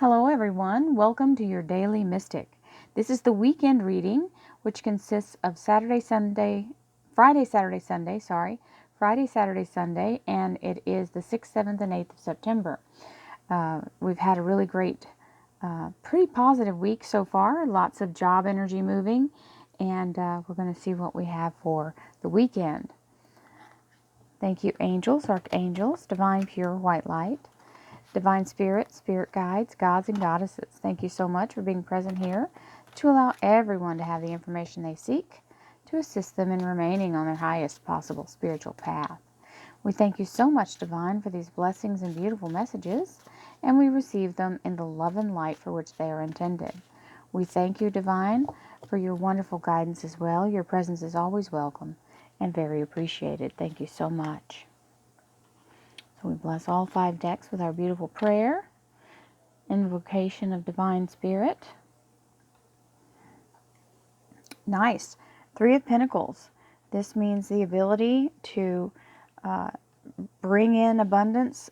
Hello everyone, welcome to your Daily Mystic. This is the weekend reading, which consists of Friday, Saturday, Sunday, and it is the 6th, 7th, and 8th of September. We've had a really great, pretty positive week so far, lots of job energy moving, and we're going to see what we have for the weekend. Thank you, angels, archangels, divine pure white light. Divine Spirit, Spirit Guides, Gods and Goddesses, thank you so much for being present here to allow everyone to have the information they seek to assist them in remaining on their highest possible spiritual path. We thank you so much, Divine, for these blessings and beautiful messages, and we receive them in the love and light for which they are intended. We thank you, Divine, for your wonderful guidance as well. Your presence is always welcome and very appreciated. Thank you so much. So we bless all 5 decks with our beautiful prayer, invocation of Divine Spirit. Nice. 3 of Pentacles. This means the ability to bring in abundance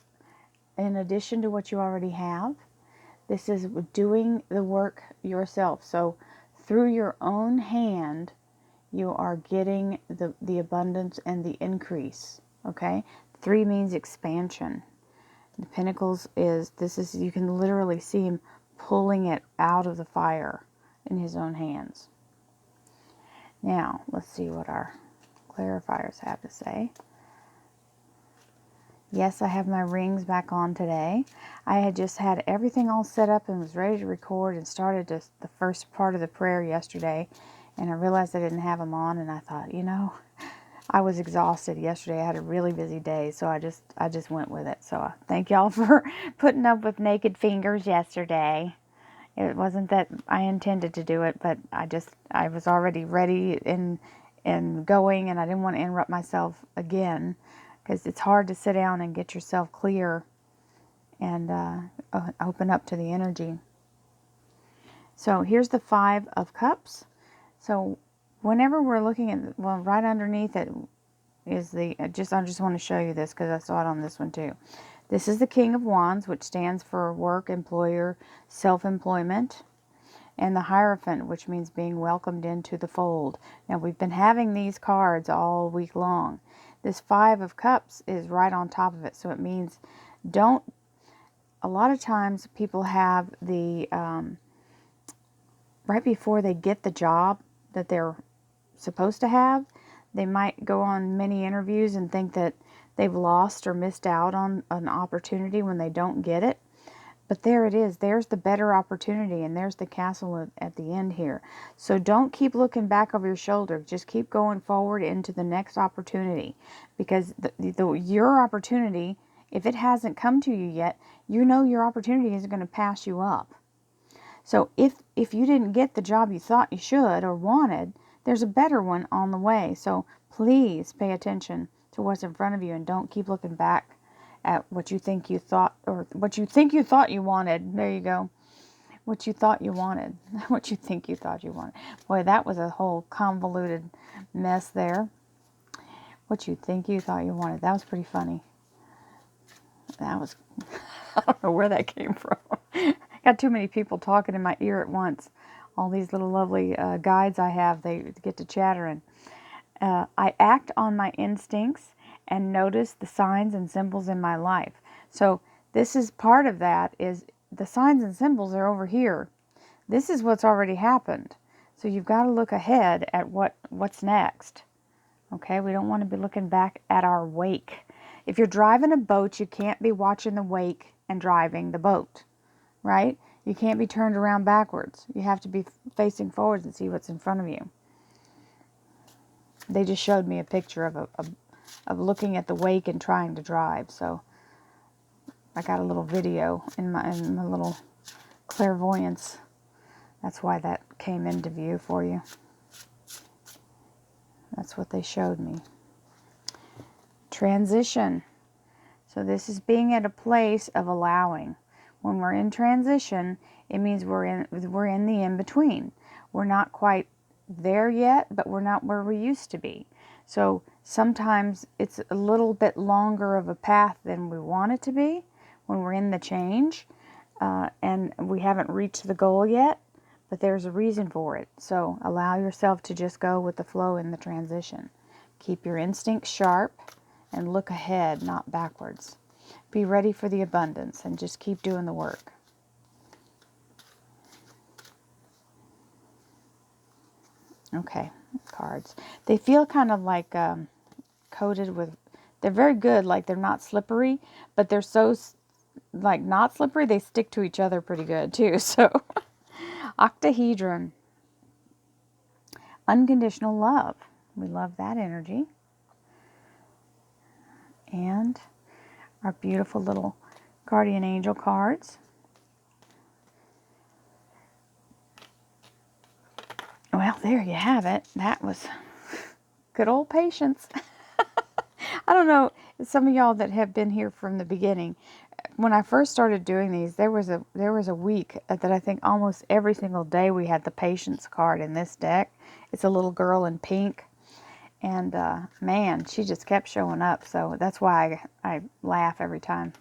in addition to what you already have. This is doing the work yourself. So through your own hand, you are getting the abundance and the increase. Okay? 3 means expansion. The Pentacles you can literally see him pulling it out of the fire in his own hands. Now, let's see what our clarifiers have to say. Yes, I have my rings back on today. I had just had everything all set up and was ready to record and started the first part of the prayer yesterday. And I realized I didn't have them on, and I thought, I was exhausted yesterday. I had a really busy day, so I just went with it. So thank y'all for putting up with naked fingers yesterday. It wasn't that I intended to do it, but I was already ready and going, and I didn't want to interrupt myself again, because it's hard to sit down and get yourself clear and open up to the energy. So here's the 5 of Cups. So whenever we're looking at, well, right underneath it is I just want to show you this because I saw it on this one too. This is the King of Wands, which stands for work, employer, self-employment, and the Hierophant, which means being welcomed into the fold. Now, we've been having these cards all week long. This 5 of Cups is right on top of it, so it means a lot of times people have right before they get the job that they're supposed to have, they might go on many interviews and think that they've lost or missed out on an opportunity when they don't get it. But there it is. There's the better opportunity, and there's the castle at the end here. So don't keep looking back over your shoulder. Just keep going forward into the next opportunity, because your opportunity, if it hasn't come to you yet, your opportunity isn't going to pass you up. So if you didn't get the job you thought you should or wanted, there's a better one on the way. So please pay attention to what's in front of you, and don't keep looking back at what you think you thought, or what you think you thought you wanted. There you go. What you thought you wanted. What you think you thought you wanted. Boy, that was a whole convoluted mess there. What you think you thought you wanted. That was pretty funny. That was, I don't know where that came from. Got too many people talking in my ear at once. All these little lovely guides I have, they get to chattering. I act on my instincts and notice the signs and symbols in my life. So this is part of that, is the signs and symbols are over here. This is what's already happened. So you've got to look ahead at what's next. Okay, we don't want to be looking back at our wake. If you're driving a boat, you can't be watching the wake and driving the boat, right? You can't be turned around backwards. You have to be facing forwards and see what's in front of you. They just showed me a picture of looking at the wake and trying to drive. So I got a little video in my little clairvoyance. That's why that came into view for you. That's what they showed me. Transition. So this is being at a place of allowing. When we're in transition, it means we're in the in-between. We're not quite there yet, but we're not where we used to be. So sometimes it's a little bit longer of a path than we want it to be when we're in the change. and we haven't reached the goal yet, but there's a reason for it. So allow yourself to just go with the flow in the transition. Keep your instincts sharp and look ahead, not backwards. Be ready for the abundance and just keep doing the work. Okay, cards. They feel kind of like coated with, they're very good, like they're not slippery, but they're so, like not slippery, they stick to each other pretty good too. So, octahedron, unconditional love. We love that energy. And our beautiful little guardian angel cards. Well, there you have it. That was good old patience. I don't know, some of y'all that have been here from the beginning, when I first started doing these, there was a week that I think almost every single day we had the patience card in this deck. It's a little girl in pink, and man, she just kept showing up. So that's why I laugh every time.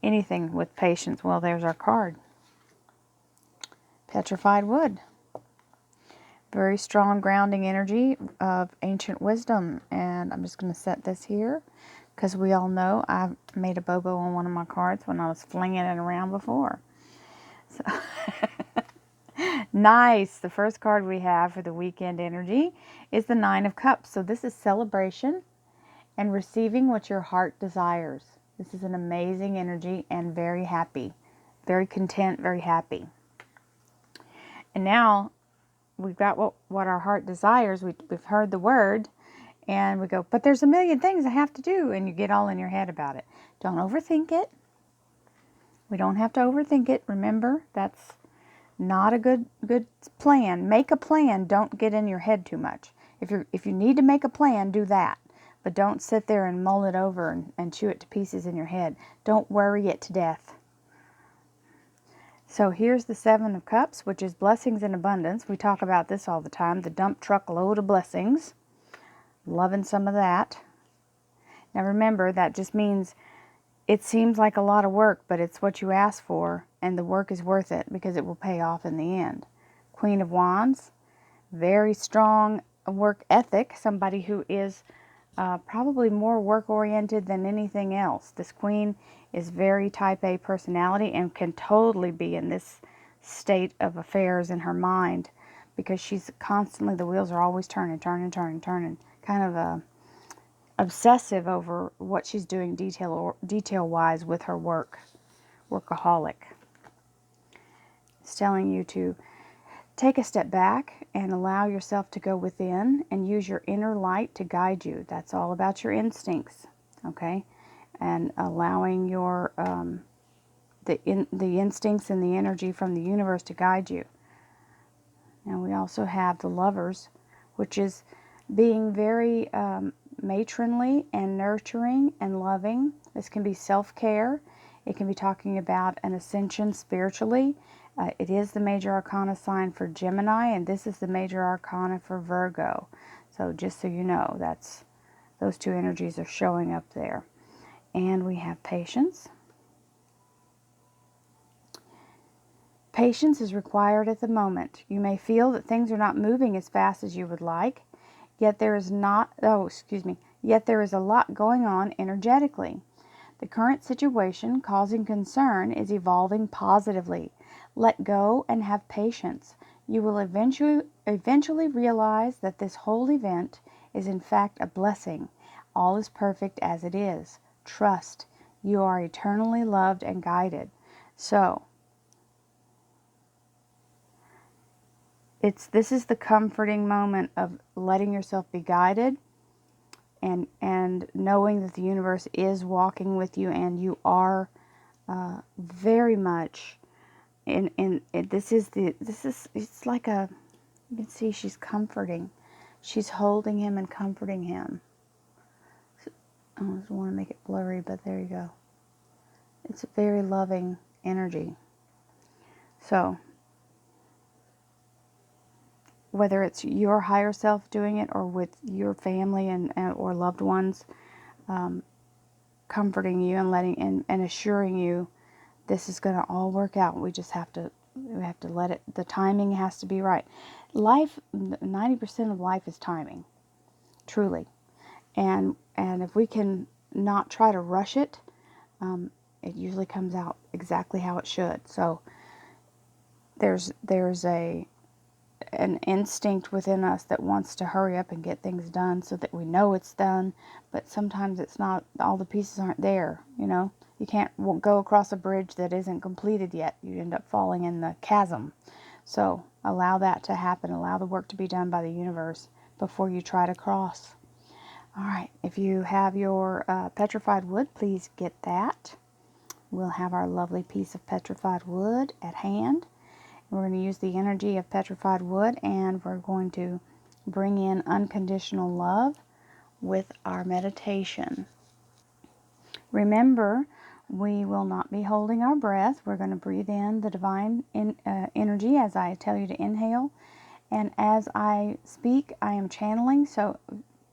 Anything with patience. Well, there's our card. Petrified wood. Very strong grounding energy of ancient wisdom. And I'm just going to set this here because we all know I made a bobo on one of my cards when I was flinging it around before. So nice. The first card we have for the weekend energy is the Nine of Cups. So this is celebration and receiving what your heart desires. This is an amazing energy and very happy, very content, very happy. And now we've got what our heart desires. We've heard the word, and we go, but there's a million things I have to do, and you get all in your head about it. Don't overthink it. We don't have to overthink it. Remember, that's not a good plan. Make a plan. Don't get in your head too much. If you need to make a plan, do that. But don't sit there and mull it over and chew it to pieces in your head. Don't worry it to death. So here's the Seven of Cups, which is blessings in abundance. We talk about this all the time. The dump truck load of blessings. Loving some of that. Now remember, that just means it seems like a lot of work, but it's what you ask for, and the work is worth it because it will pay off in the end. Queen of Wands. Very strong work ethic. Somebody who is probably more work-oriented than anything else. This queen is very type A personality and can totally be in this state of affairs in her mind because she's constantly, the wheels are always turning, kind of obsessive over what she's doing detail-wise with her workaholic. It's telling you to take a step back and allow yourself to go within and use your inner light to guide you. That's all about your instincts, okay? And allowing your the instincts and the energy from the universe to guide you. Now we also have the Lovers, which is being very matronly and nurturing and loving. This can be self-care. It can be talking about an ascension spiritually. It is the major arcana sign for Gemini, and this is the major arcana for Virgo. So just so you know, those two energies are showing up there. And we have patience. Patience is required at the moment. You may feel that things are not moving as fast as you would like, yet there is yet there is a lot going on energetically. The current situation causing concern is evolving positively. Let go and have patience. You will eventually realize that this whole event is in fact a blessing. All is perfect as it is. Trust. You are eternally loved and guided. So, this is the comforting moment of letting yourself be guided and knowing that the universe is walking with you, and you are very much it's like a, you can see she's comforting. She's holding him and comforting him. I don't want to make it blurry, but there you go. It's a very loving energy. So, whether it's your higher self doing it or with your family and or loved ones, comforting you and letting and assuring you this is going to all work out. We have to let it, the timing has to be right. Life, 90% of life is timing, truly. And if we can not try to rush it, it usually comes out exactly how it should. So there's an instinct within us that wants to hurry up and get things done so that we know it's done, but sometimes it's not, all the pieces aren't there, you know. You can't go across a bridge that isn't completed yet. You end up falling in the chasm. So allow that to happen. Allow the work to be done by the universe before you try to cross. All right, if you have your petrified wood, please get that. We'll have our lovely piece of petrified wood at hand. We're going to use the energy of petrified wood, and we're going to bring in unconditional love with our meditation. Remember, we will not be holding our breath. We're going to breathe in the divine energy as I tell you to inhale. And as I speak, I am channeling, so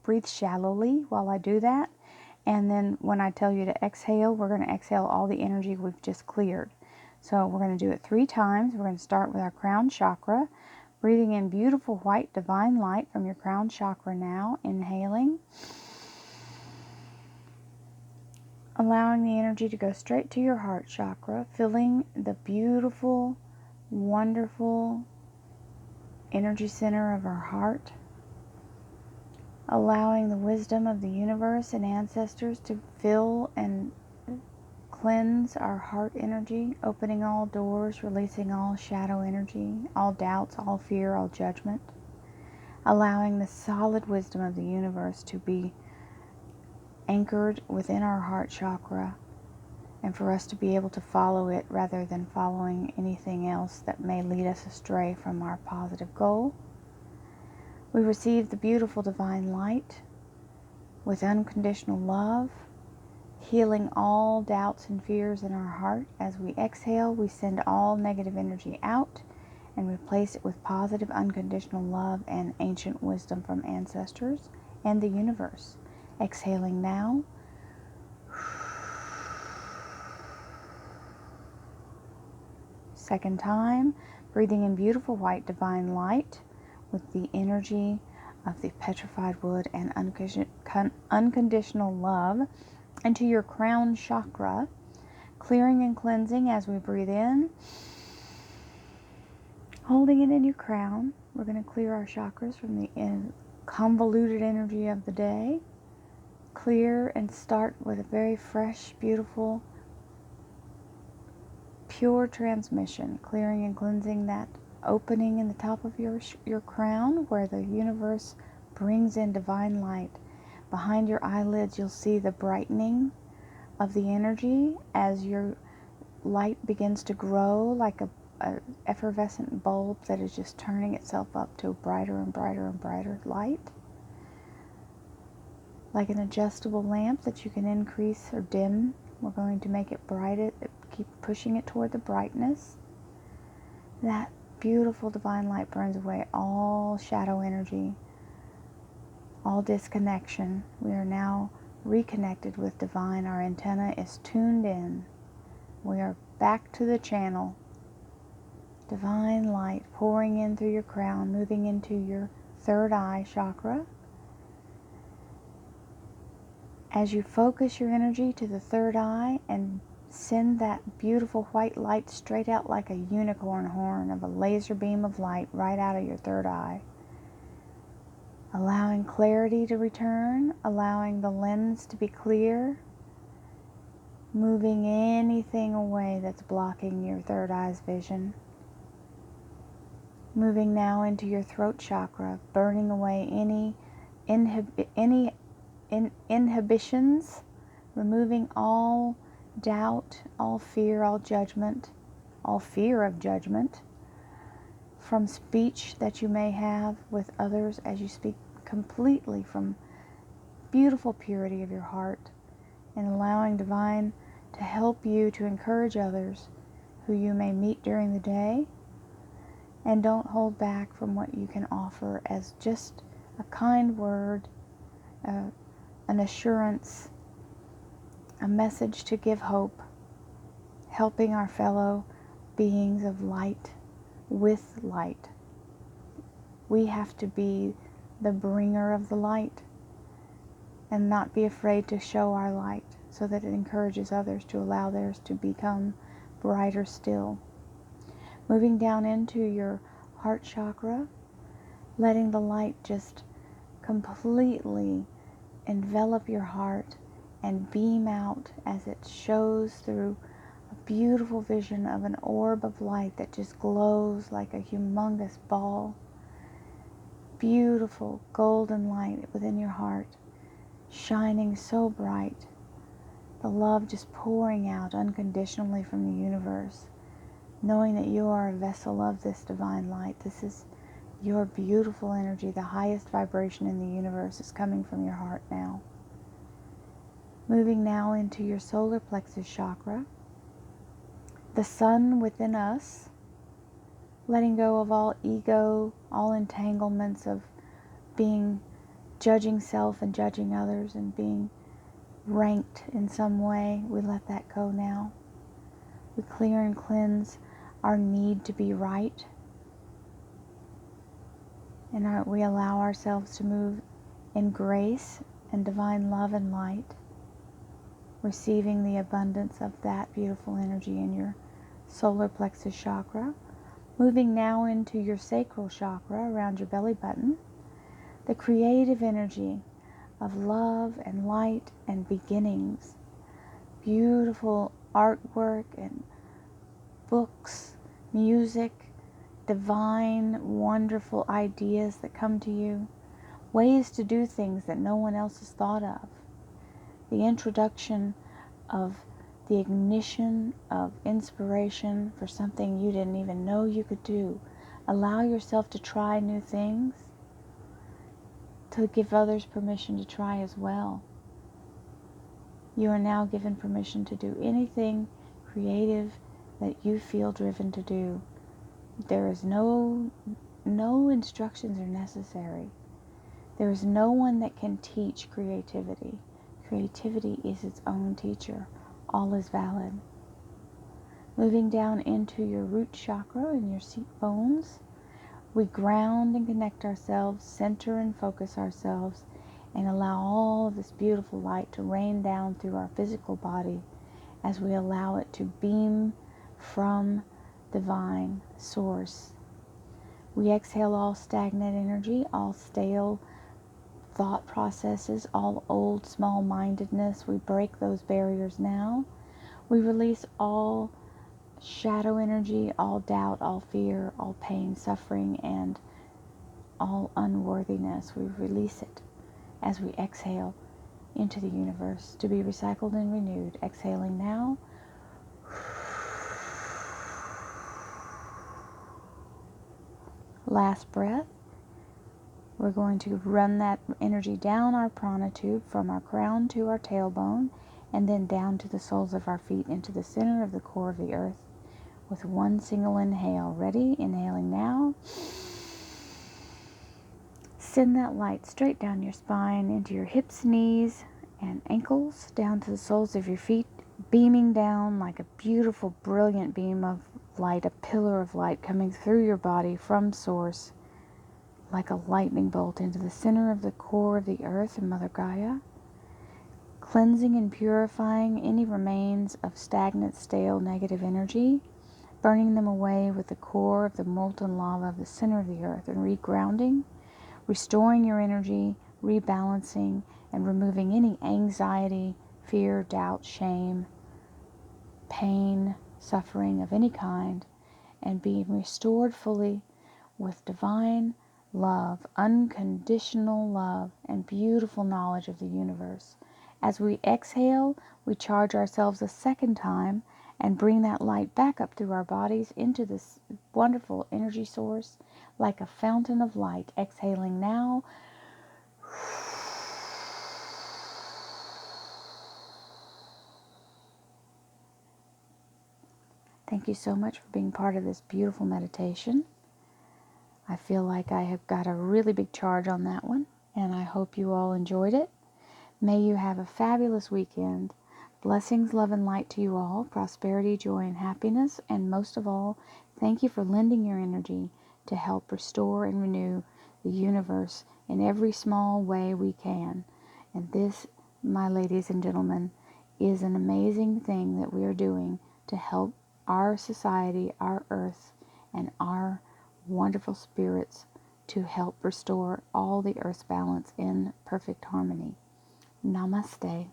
breathe shallowly while I do that. And then when I tell you to exhale, we're going to exhale all the energy we've just cleared. So we're going to do it 3 times. We're going to start with our crown chakra, breathing in beautiful white divine light from your crown chakra now, inhaling. Allowing the energy to go straight to your heart chakra, filling the beautiful, wonderful energy center of our heart. Allowing the wisdom of the universe and ancestors to fill and cleanse our heart energy, opening all doors, releasing all shadow energy, all doubts, all fear, all judgment. Allowing the solid wisdom of the universe to be anchored within our heart chakra, and for us to be able to follow it rather than following anything else that may lead us astray from our positive goal. We receive the beautiful divine light with unconditional love, healing all doubts and fears in our heart. As we exhale, we send all negative energy out and replace it with positive unconditional love and ancient wisdom from ancestors and the universe. Exhaling now. Second time, breathing in beautiful white divine light with the energy of the petrified wood and unconditional love into your crown chakra, clearing and cleansing as we breathe in, holding it in your crown. We're going to clear our chakras from the convoluted energy of the day. Clear and start with a very fresh, beautiful, pure transmission, clearing and cleansing that opening in the top of your crown where the universe brings in divine light. Behind your eyelids, you'll see the brightening of the energy as your light begins to grow like a effervescent bulb that is just turning itself up to brighter and brighter and brighter light. Like an adjustable lamp that you can increase or dim. We're going to make it brighter, keep pushing it toward the brightness. That beautiful divine light burns away all shadow energy, all disconnection. We are now reconnected with divine. Our antenna is tuned in. We are back to the channel. Divine light pouring in through your crown, moving into your third eye chakra. As you focus your energy to the third eye and send that beautiful white light straight out like a unicorn horn of a laser beam of light right out of your third eye. Allowing clarity to return, allowing the lens to be clear, moving anything away that's blocking your third eye's vision. Moving now into your throat chakra, burning away any inhibitions, removing all doubt, all fear, all judgment, all fear of judgment from speech that you may have with others as you speak completely from beautiful purity of your heart, and allowing divine to help you to encourage others who you may meet during the day. And don't hold back from what you can offer as just a kind word, an assurance, a message to give hope, helping our fellow beings of light with light. We have to be the bringer of the light and not be afraid to show our light so that it encourages others to allow theirs to become brighter still. Moving down into your heart chakra, letting the light just completely envelop your heart and beam out as it shows through a beautiful vision of an orb of light that just glows like a humongous ball. Beautiful golden light within your heart, shining so bright. The love just pouring out unconditionally from the universe, knowing that you are a vessel of this divine light. This is your beautiful energy. The highest vibration in the universe is coming from your heart now. Moving now into your solar plexus chakra, the sun within us, letting go of all ego, all entanglements of being judging self and judging others and being ranked in some way. We let that go now. We clear and cleanse our need to be right. And we allow ourselves to move in grace and divine love and light, receiving the abundance of that beautiful energy in your solar plexus chakra. Moving now into your sacral chakra around your belly button, the creative energy of love and light and beginnings. Beautiful artwork and books, music, divine, wonderful ideas that come to you, ways to do things that no one else has thought of, the introduction of the ignition of inspiration for something you didn't even know you could do. Allow yourself to try new things, to give others permission to try as well. You are now given permission to do anything creative that you feel driven to do. There is no instructions are necessary. There is no one that can teach creativity. Creativity is its own teacher. All is valid. Moving down into your root chakra and your seat bones, we ground and connect ourselves, center and focus ourselves, and allow all of this beautiful light to rain down through our physical body as we allow it to beam from divine source. We exhale all stagnant energy, all stale thought processes, all old small-mindedness. We break those barriers now. We release all shadow energy, all doubt, all fear, all pain, suffering, and all unworthiness. We release it as we exhale into the universe to be recycled and renewed. Exhaling now. Last breath. We're going to run that energy down our prana tube from our crown to our tailbone and then down to the soles of our feet into the center of the core of the earth with one single inhale. Ready? Inhaling now. Send that light straight down your spine into your hips, knees, and ankles, down to the soles of your feet, beaming down like a beautiful, brilliant beam of light, a pillar of light coming through your body from source, like a lightning bolt into the center of the core of the earth and Mother Gaia, cleansing and purifying any remains of stagnant, stale, negative energy, burning them away with the core of the molten lava of the center of the earth, and regrounding, restoring your energy, rebalancing, and removing any anxiety, fear, doubt, shame, pain, suffering of any kind, and being restored fully with divine love, unconditional love, and beautiful knowledge of the universe. As we exhale, we charge ourselves a second time and bring that light back up through our bodies into this wonderful energy source like a fountain of light. Exhaling now. Thank you so much for being part of this beautiful meditation. I feel like I have got a really big charge on that one, and I hope you all enjoyed it. May you have a fabulous weekend. Blessings, love, and light to you all. Prosperity, joy, and happiness. And most of all, thank you for lending your energy to help restore and renew the universe in every small way we can. And this, my ladies and gentlemen, is an amazing thing that we are doing to help our society, our earth, and our wonderful spirits to help restore all the earth's balance in perfect harmony. Namaste.